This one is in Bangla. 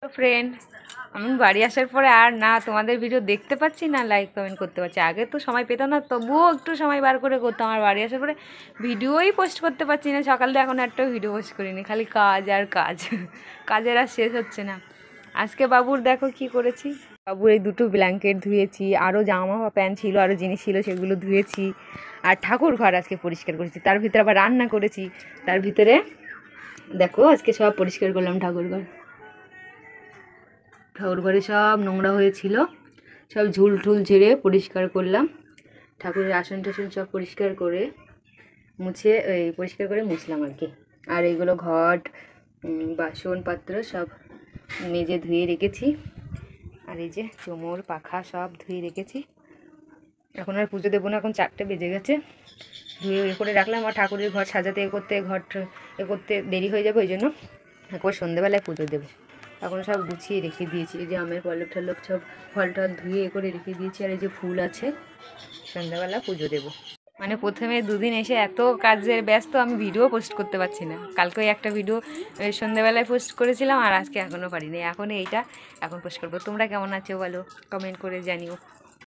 তো ফ্রেন্ড, আমি বাড়ি আসার পরে আর না তোমাদের ভিডিও দেখতে পাচ্ছি না লাইক কমেন্ট করতে পারছি। আগে তো সময় পেতাম না, তবুও একটু সময় বার করে করতাম। আর বাড়ি আসার পরে ভিডিওই পোস্ট করতে পারছি না। সকাল থেকে এখন একটাও ভিডিও পোস্ট করিনি, খালি কাজ আর কাজ। কাজের আর শেষ হচ্ছে না। আজকে বাবুর দেখো কি করেছি। বাবুর এই দুটো ব্ল্যাঙ্কেট ধুয়েছি, আরও জামা প্যান্ট ছিল, আরও জিনিস ছিল, সেগুলো ধুয়েছি। আর ঠাকুর ঘর আজকে পরিষ্কার করেছি, তার ভিতরে আবার রান্না করেছি। তার ভিতরে দেখো আজকে সব পরিষ্কার করলাম। ঠাকুর ঘরে সব নোংরা হয়েছিল, সব ঝুল ঠুল ঝেড়ে পরিষ্কার করলাম। ঠাকুরের আসন টাসন সব পরিষ্কার করে মুছলাম আর কি। আর এইগুলো ঘট, বাসন পাত্র সব মেজে ধুয়ে রেখেছি। আর এই যে চোমর পাখা সব ধুয়ে রেখেছি। এখন আর পুজো দেবো না, এখন 4টে বেজে গেছে। ধুয়ে করে রাখলাম। আর ঠাকুরের ঘর সাজাতে এ করতে দেরি হয়ে যাবে, ওই জন্য একবার সন্ধ্যেবেলায় পুজো দেবো। এখন সব গুছিয়ে রেখে দিয়েছি। এই যে আমের পল্লব টল্লব সব ফল টল ধুয়ে করে রেখে দিয়েছি। আর এই যে ফুল আছে, সন্ধ্যাবেলা পুজো দেবো। মানে প্রথমে দুদিন এসে এত কাজের ব্যস্ত, আমি ভিডিও পোস্ট করতে পারছি না। কালকে একটা ভিডিও সন্ধ্যাবেলায় পোস্ট করেছিলাম, আর আজকে এখনও পারিনি। এখন পোস্ট করবো। তোমরা কেমন আছো বলো, কমেন্ট করে জানিও।